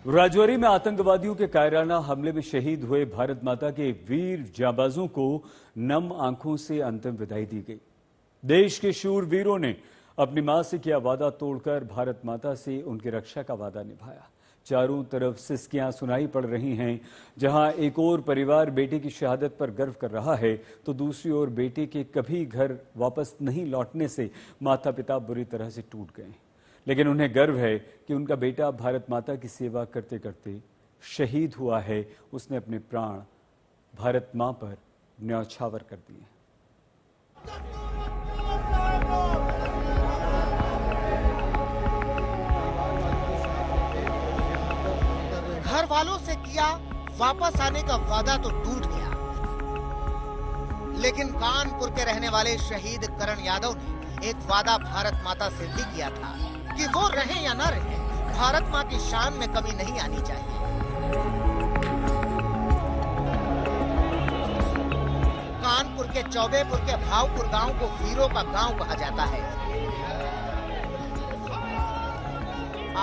राजौरी में आतंकवादियों के कायराना हमले में शहीद हुए भारत माता के वीर जांबाजों को नम आंखों से अंतिम विदाई दी गई। देश के शूर वीरों ने अपनी मां से किया वादा तोड़कर भारत माता से उनकी रक्षा का वादा निभाया। चारों तरफ सिसकियां सुनाई पड़ रही हैं। जहां एक और परिवार बेटे की शहादत पर गर्व कर रहा है, तो दूसरी ओर बेटे के कभी घर वापस नहीं लौटने से माता पिता बुरी तरह से टूट गए। लेकिन उन्हें गर्व है कि उनका बेटा भारत माता की सेवा करते करते शहीद हुआ है। उसने अपने प्राण भारत मां पर न्यौछावर कर दिए। घर वालों से किया वापस आने का वादा तो टूट गया, लेकिन कानपुर के रहने वाले शहीद करण यादव ने एक वादा भारत माता से भी किया था कि वो रहे या न रहे, भारत माँ की शान में कमी नहीं आनी चाहिए। कानपुर के चौबेपुर के भावपुर गांव को वीरों का गांव कहा जाता है।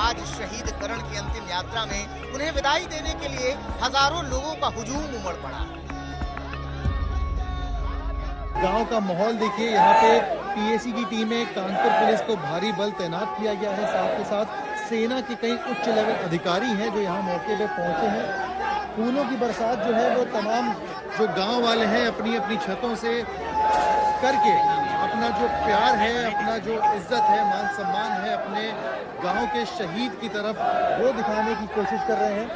आज शहीद करण की अंतिम यात्रा में उन्हें विदाई देने के लिए हजारों लोगों का हुजूम उमड़ पड़ा। गांव का माहौल देखिए, यहाँ पे पीएसी की टीम में कानपुर पुलिस को भारी बल तैनात किया गया है। साथ के साथ सेना के कई उच्च लेवल अधिकारी हैं जो यहाँ मौके पे पहुंचे हैं। फूलों की बरसात जो है वो तमाम जो गांव वाले हैं अपनी अपनी छतों से करके अपना जो प्यार है, अपना जो इज्जत है, मान सम्मान है अपने गांव के शहीद की तरफ वो दिखाने की कोशिश कर रहे हैं।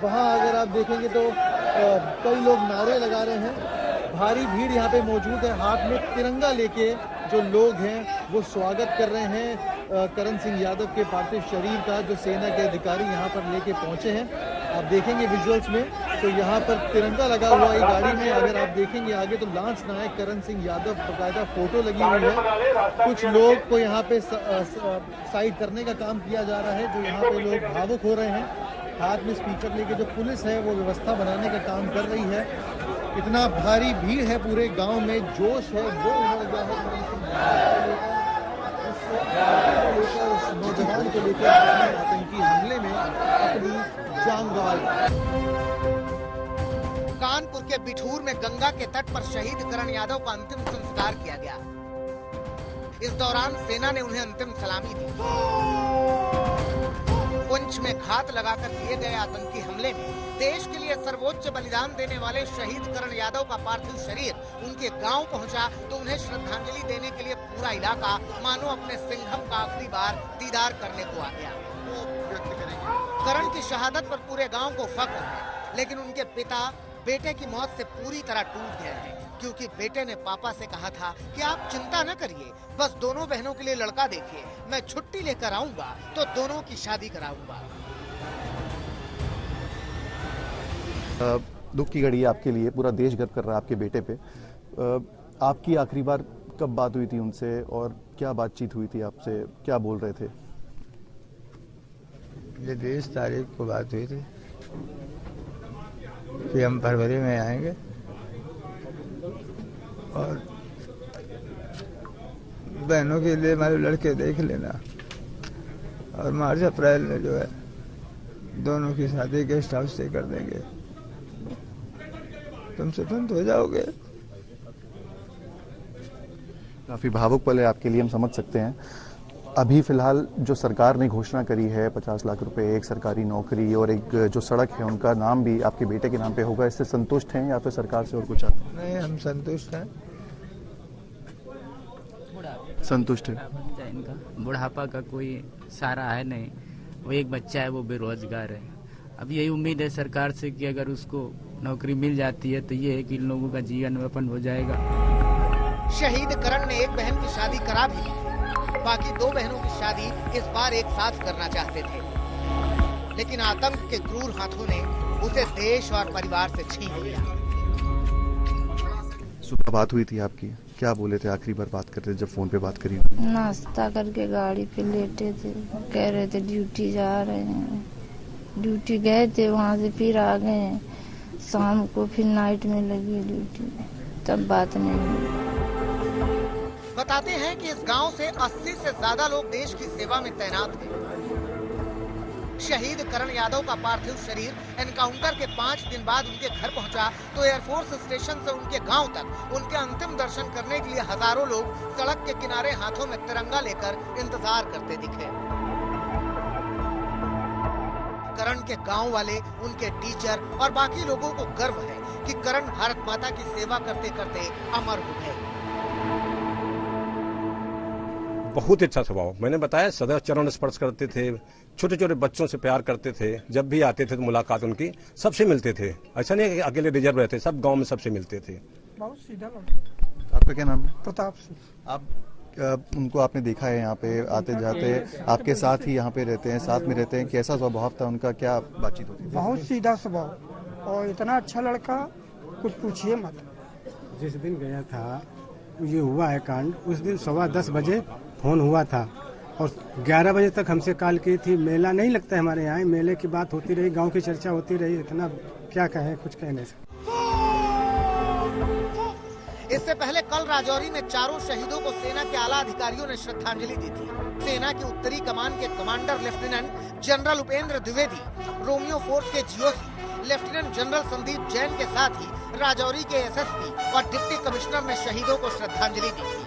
वहाँ अगर आप देखेंगे तो कई लोग नारे लगा रहे हैं। भारी भीड़ यहाँ पे मौजूद है। हाथ में तिरंगा लेके जो लोग हैं वो स्वागत कर रहे हैं करण सिंह यादव के पार्थिव शरीर का, जो सेना के अधिकारी यहाँ पर लेके पहुंचे हैं। आप देखेंगे विजुअल्स में तो यहाँ पर तिरंगा लगा हुआ है गाड़ी में। अगर आप देखेंगे आगे तो लांस नायक करण सिंह यादव बकायदा फोटो लगी हुई है। कुछ लोग को यहाँ पे साइड करने का काम किया जा रहा है, जो यहाँ पे लोग भावुक हो रहे हैं। हाथ में स्पीकर लेके जो पुलिस है वो व्यवस्था बनाने का काम कर रही है। इतना भारी भीड़ है, पूरे गांव में जोश है वो उमड़ गया है। उस नौजवान को लेकर आतंकी हमले में अपनी जान गंवाई। कानपुर के बिठूर में गंगा के तट पर शहीद करण यादव का अंतिम संस्कार किया गया। इस दौरान सेना ने उन्हें अंतिम सलामी दी। पुंछ में घात लगाकर किए गए आतंकी हमले में देश के लिए सर्वोच्च बलिदान देने वाले शहीद करण यादव का पार्थिव शरीर उनके गांव पहुंचा तो उन्हें श्रद्धांजलि देने के लिए पूरा इलाका मानो अपने सिंघम का आखिरी बार दीदार करने को आ गया। करण की शहादत पर पूरे गांव को फख्र है, लेकिन उनके पिता बेटे की मौत से पूरी तरह टूट गए हैं, क्योंकि बेटे ने पापा से कहा था कि आप चिंता न करिए, बस दोनों बहनों के लिए लड़का देखिए, मैं छुट्टी लेकर आऊंगा तो दोनों की शादी कराऊंगा। दुख की घड़ी आपके लिए, पूरा देश गर्व कर रहा है आपके बेटे पे। आपकी आखिरी बार कब बात हुई थी उनसे और क्या बातचीत हुई थी आपसे, क्या बोल रहे थे? ये 20 तारीख को बात हुई थी कि हम फरवरी में आएंगे और बहनों के लिए हमारे लड़के देख लेना, और मार्च अप्रैल में जो है दोनों की शादी गेस्ट हाउस से कर देंगे, तुम स्वतंत्र हो जाओगे। काफी भावुक पल है आपके लिए, हम समझ सकते हैं। अभी फिलहाल जो सरकार ने घोषणा करी है 50 लाख रुपए, एक सरकारी नौकरी और एक जो सड़क है उनका नाम भी आपके बेटे के नाम पे होगा, इससे संतुष्ट हैं या फिर सरकार से और कुछ चाहते हैं? नहीं, हम संतुष्ट हैं। संतुष्ट है। इनका बुढ़ापा का कोई सहारा है नहीं, वो एक बच्चा है, वो बेरोजगार है। अब यही उम्मीद है सरकार से कि अगर उसको नौकरी मिल जाती है तो ये है कि इन लोगों का जीवन यापन हो जाएगा। शहीद करण ने एक बहन की शादी करा भी ली, बाकी 2 बहनों की शादी इस बार एक साथ करना चाहते थे, लेकिन आतंक के क्रूर हाथों ने उसे देश और परिवार से छीन लिया। सुबह बात हुई थी आपकी, क्या बोले थे? आखिरी बार बात कर रहे थे जब फोन पे बात करी? नाश्ता करके गाड़ी पे लेटे थे, कह रहे थे ड्यूटी जा रहे हैं। ड्यूटी गए थे, वहाँ से फिर आ गए, शाम को फिर नाइट में लगी ड्यूटी, तब बात नहीं हुई। बताते हैं कि इस गांव से 80 से ज्यादा लोग देश की सेवा में तैनात हैं। शहीद करण यादव का पार्थिव शरीर एनकाउंटर के 5 दिन बाद उनके घर पहुंचा तो एयरफोर्स स्टेशन से उनके गांव तक उनके अंतिम दर्शन करने के लिए हजारों लोग सड़क के किनारे हाथों में तिरंगा लेकर इंतजार करते दिखे। करण के गांव वाले, उनके टीचर और बाकी लोगों को गर्व है कि करण भारत माता की सेवा करते करते अमर हो गए। बहुत अच्छा स्वभाव, मैंने बताया सदा चरण स्पर्श करते थे, छोटे छोटे बच्चों से प्यार करते थे, जब भी आते थे तो मुलाकात उनकी सबसे मिलते थे, ऐसा नहीं कि अकेले रिजर्व रहते, सब गांव में सबसे मिलते थे। बहुत सीधा लोग। आपका क्या नाम है? प्रताप सिंह। आप उनको आपने देखा है यहाँ पे आते जाते, आपके साथ ही यहाँ पे रहते हैं, साथ में रहते हैं, कैसा स्वभाव था उनका, क्या बातचीत होती थी? बहुत सीधा स्वभाव और इतना अच्छा लड़का कुछ पूछिए मत। जिस दिन गया था ये हुआ है कांड, उस दिन 10:15 बजे फोन हुआ था और 11 बजे तक हमसे कॉल की थी। मेला नहीं लगता है हमारे यहाँ, मेले की बात होती रही, गांव की चर्चा होती रही, इतना क्या कहें, कुछ कहने से। इससे पहले कल राजौरी में चारों शहीदों को सेना के आला अधिकारियों ने श्रद्धांजलि दी थी। सेना की उत्तरी कमान के commander lieutenant general Upendra Dwivedi, Romeo force के GOC lieutenant general Sandeep Jain के साथ ही राजौरी के एसएसपी और डिप्टी कमिश्नर ने शहीदों को श्रद्धांजलि दी थी।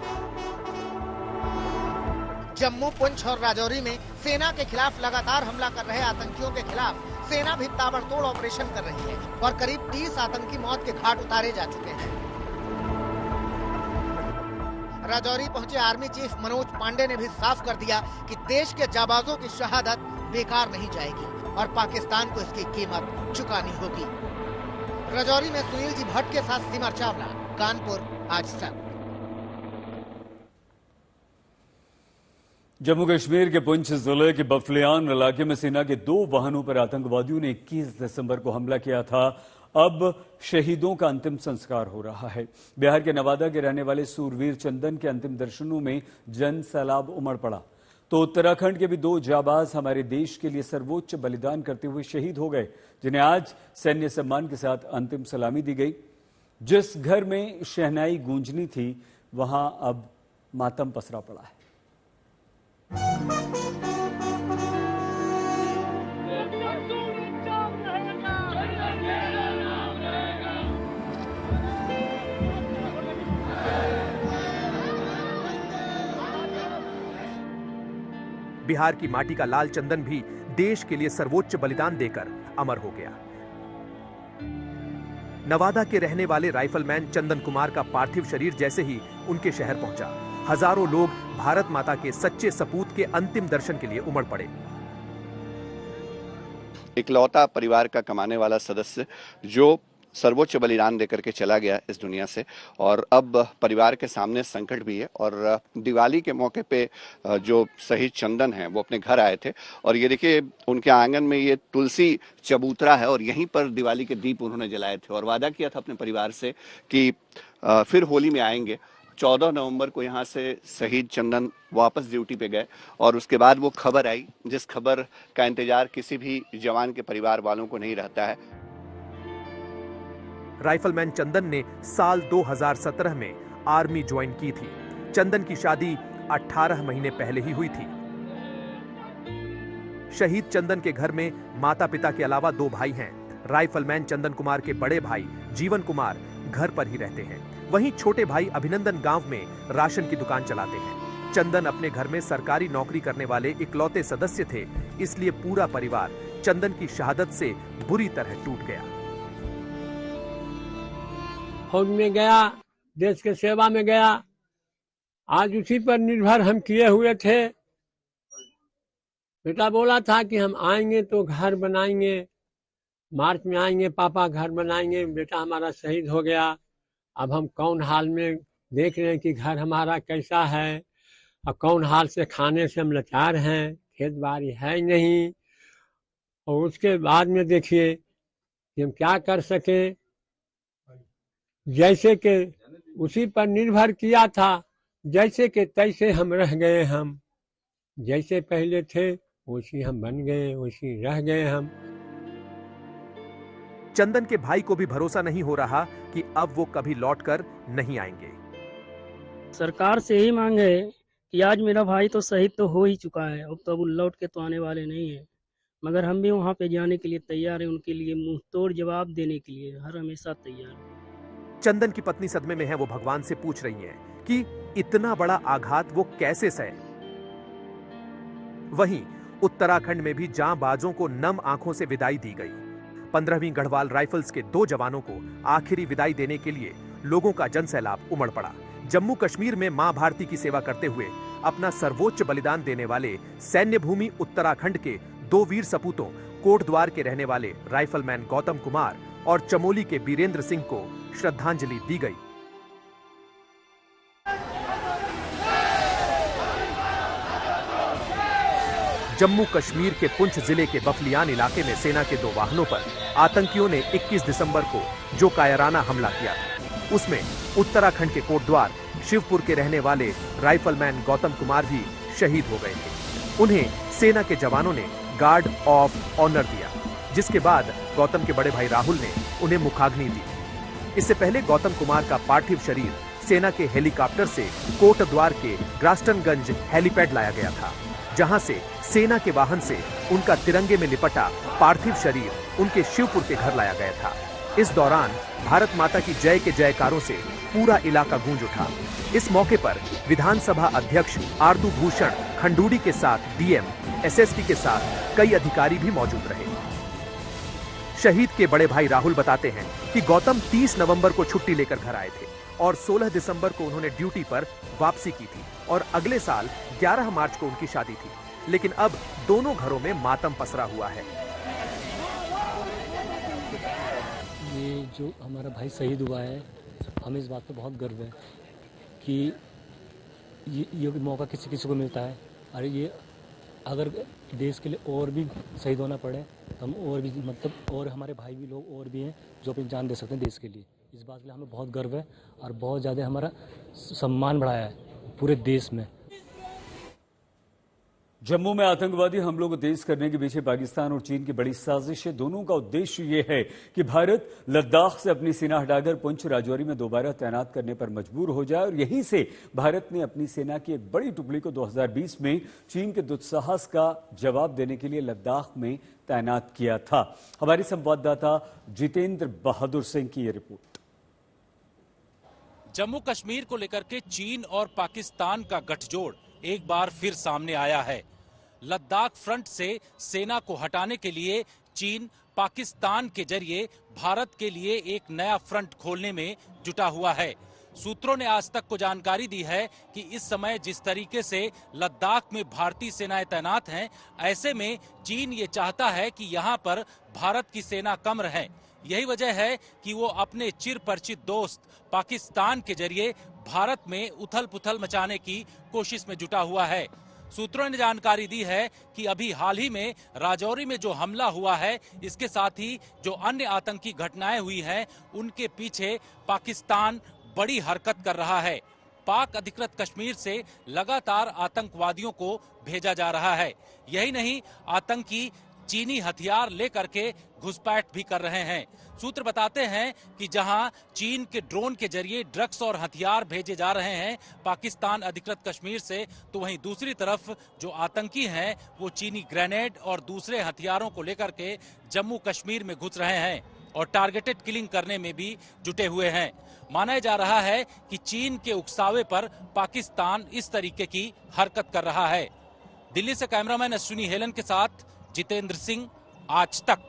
जम्मू, पुंछ और राजौरी में सेना के खिलाफ लगातार हमला कर रहे आतंकियों के खिलाफ सेना भी ताबड़तोड़ ऑपरेशन कर रही है और करीब 30 आतंकी मौत के घाट उतारे जा चुके हैं। राजौरी पहुंचे आर्मी चीफ मनोज पांडे ने भी साफ कर दिया कि देश के जाबाजों की शहादत बेकार नहीं जाएगी और पाकिस्तान को इसकी कीमत चुकानी होगी। राजौरी में सुनील जी भट्ट के साथ सिमर चावला, कानपुर, आज तक। जम्मू कश्मीर के पुंछ जिले के बफलियान इलाके में सेना के 2 वाहनों पर आतंकवादियों ने 21 दिसंबर को हमला किया था। अब शहीदों का अंतिम संस्कार हो रहा है। बिहार के नवादा के रहने वाले सूरवीर चंदन के अंतिम दर्शनों में जन सैलाब उमड़ पड़ा तो उत्तराखंड के भी 2 जाबाज हमारे देश के लिए सर्वोच्च बलिदान करते हुए शहीद हो गए, जिन्हें आज सैन्य सम्मान के साथ अंतिम सलामी दी गई। जिस घर में शहनाई गूंजनी थी वहां अब मातम पसरा पड़ा है। बिहार की माटी का लाल चंदन भी देश के लिए सर्वोच्च बलिदान देकर अमर हो गया। नवादा के रहने वाले राइफलमैन चंदन कुमार का पार्थिव शरीर जैसे ही उनके शहर पहुंचा, हजारों लोग भारत माता के सच्चे सपूत के अंतिम दर्शन के लिए उमड़ पड़े। इकलौता परिवार का कमाने वाला सदस्य जो सर्वोच्च बलिदान देकर के चला गया इस दुनिया से, और अब परिवार के सामने संकट भी है। और दिवाली के मौके पे जो शहीद चंदन हैं वो अपने घर आए थे और ये देखिए उनके आंगन में ये तुलसी चबूतरा है और यहीं पर दिवाली के दीप उन्होंने जलाए थे और वादा किया था अपने परिवार से कि फिर होली में आएंगे। 14 नवंबर को यहाँ से शहीद चंदन वापस ड्यूटी पे गए और उसके बाद वो खबर आई जिस खबर का इंतजार किसी भी जवान के परिवार वालों को नहीं रहता है। राइफलमैन चंदन ने साल 2017 में आर्मी ज्वाइन की थी। चंदन की शादी 18 महीने पहले ही हुई थी। शहीद चंदन के घर में माता पिता के अलावा 2 भाई हैं। राइफलमैन चंदन कुमार के बड़े भाई जीवन कुमार घर पर ही रहते हैं, वहीं छोटे भाई अभिनंदन गांव में राशन की दुकान चलाते हैं। चंदन अपने घर में सरकारी नौकरी करने वाले इकलौते सदस्य थे, इसलिए पूरा परिवार चंदन की शहादत से बुरी तरह टूट गया। फौज में गया, देश के सेवा में गया, आज उसी पर निर्भर हम किए हुए थे। बेटा बोला था कि हम आएंगे तो घर बनाएंगे, मार्च में आएंगे, पापा घर बनाएंगे। बेटा हमारा शहीद हो गया। अब हम कौन हाल में देख रहे हैं कि घर हमारा कैसा है और कौन हाल से खाने से हम लाचार हैं, खेत बाड़ी है ही नहीं। और उसके बाद में देखिए कि हम क्या कर सके, जैसे कि उसी पर निर्भर किया था, जैसे कि तैसे हम रह गए। हम जैसे पहले थे वैसी हम बन गए, वैसी रह गए हम। चंदन के भाई को भी भरोसा नहीं हो रहा कि अब वो कभी लौटकर नहीं आएंगे। सरकार से ही मांगे कि आज मेरा भाई तो शहीद तो हो ही चुका है, अब तो अब लौट के तो आने वाले नहीं है। मगर हम भी वहाँ पे जाने के लिए तैयार हैं, उनके लिए मुंह तोड़ जवाब देने के लिए हर हमेशा तैयार हैं। चंदन की पत्नी सदमे में है, वो भगवान से पूछ रही हैं कि इतना बड़ा आघात वो कैसे सहे। वहीं उत्तराखंड में भी जांबाजों को नम आंखों से विदाई दी गई। 15वीं गढ़वाल राइफल्स के 2 जवानों को आखिरी विदाई देने के लिए लोगों का जनसैलाब उमड़ पड़ा। जम्मू कश्मीर में मां भारती की सेवा करते हुए अपना सर्वोच्च बलिदान देने वाले सैन्य भूमि उत्तराखंड के 2 वीर सपूतों कोटद्वार के रहने वाले राइफलमैन गौतम कुमार और चमोली के बीरेंद्र सिंह को श्रद्धांजलि दी गई। जम्मू कश्मीर के पुंछ जिले के बफलियान इलाके में सेना के 2 वाहनों पर आतंकियों ने 21 दिसंबर को जो कायराना हमला किया, उसमें उत्तराखंड के कोटद्वार शिवपुर के रहने वाले राइफलमैन गौतम कुमार भी शहीद हो गए थे। उन्हें सेना के जवानों ने गार्ड ऑफ ऑनर दिया, जिसके बाद गौतम के बड़े भाई राहुल ने उन्हें मुखाग्नि दी। इससे पहले गौतम कुमार का पार्थिव शरीर सेना के हेलीकॉप्टर से कोटद्वार के ग्रास्टनगंज हेलीपैड लाया गया था, जहां से सेना के वाहन से उनका तिरंगे में लिपटा पार्थिव शरीर उनके शिवपुर के घर लाया गया था। इस दौरान भारत माता की जय के जयकारों से पूरा इलाका गूंज उठा। इस मौके पर विधानसभा अध्यक्ष आरतू भूषण खंडूड़ी के साथ डीएम, एसएसपी के साथ कई अधिकारी भी मौजूद रहे। शहीद के बड़े भाई राहुल बताते हैं कि गौतम 30 नवंबर को छुट्टी लेकर घर आए थे और 16 दिसंबर को उन्होंने ड्यूटी पर वापसी की थी और अगले साल 11 मार्च को उनकी शादी थी। लेकिन अब दोनों घरों में मातम पसरा हुआ है। ये जो हमारा भाई शहीद हुआ है, हमें इस बात पे बहुत गर्व है कि ये मौका किसी किसी को मिलता है। और ये अगर देश के लिए और भी शहीद होना पड़े तो हम और भी और हमारे भाई भी लोग और भी हैं जो अपनी जान दे सकते हैं देश के लिए। इस बात के लिए हमें बहुत गर्व है और बहुत ज़्यादा हमारा सम्मान बढ़ाया है पूरे देश में। जम्मू में आतंकवादी हमलों को तेज करने के पीछे पाकिस्तान और चीन की बड़ी साजिश है। दोनों का उद्देश्य ये है कि भारत लद्दाख से अपनी सेना हटाकर पुंछ राजौरी में दोबारा तैनात करने पर मजबूर हो जाए और यहीं से भारत ने अपनी सेना की एक बड़ी टुकड़ी को 2020 में चीन के दुस्साहस का जवाब देने के लिए लद्दाख में तैनात किया था। हमारे संवाददाता जितेंद्र बहादुर सिंह की यह रिपोर्ट। जम्मू कश्मीर को लेकर के चीन और पाकिस्तान का गठजोड़ एक बार फिर सामने आया है। लद्दाख फ्रंट से सेना को हटाने के लिए चीन पाकिस्तान के जरिए भारत के लिए एक नया फ्रंट खोलने में जुटा हुआ है। सूत्रों ने आज तक को जानकारी दी है कि इस समय जिस तरीके से लद्दाख में भारतीय सेनाएं तैनात हैं, ऐसे में चीन ये चाहता है कि यहां पर भारत की सेना कम रहे। यही वजह है कि वो अपने चिर परिचित दोस्त पाकिस्तान के जरिए भारत में उथल पुथल मचाने की कोशिश में जुटा हुआ है। सूत्रों ने जानकारी दी है कि अभी हाल ही में राजौरी में जो हमला हुआ है, इसके साथ ही जो अन्य आतंकी घटनाएं हुई हैं, उनके पीछे पाकिस्तान बड़ी हरकत कर रहा है। पाक अधिकृत कश्मीर से लगातार आतंकवादियों को भेजा जा रहा है। यही नहीं, आतंकी चीनी हथियार लेकर के घुसपैठ भी कर रहे हैं। सूत्र बताते हैं कि जहां चीन के ड्रोन के जरिए ड्रग्स और हथियार भेजे जा रहे हैं पाकिस्तान अधिकृत कश्मीर से, तो वहीं दूसरी तरफ जो आतंकी हैं वो चीनी ग्रेनेड और दूसरे हथियारों को लेकर के जम्मू कश्मीर में घुस रहे हैं और टारगेटेड किलिंग करने में भी जुटे हुए हैं। माना जा रहा है कि चीन के उकसावे पर पाकिस्तान इस तरीके की हरकत कर रहा है। दिल्ली से कैमरामैन अश्विनी हेलन के साथ जितेंद्र सिंह, आज तक।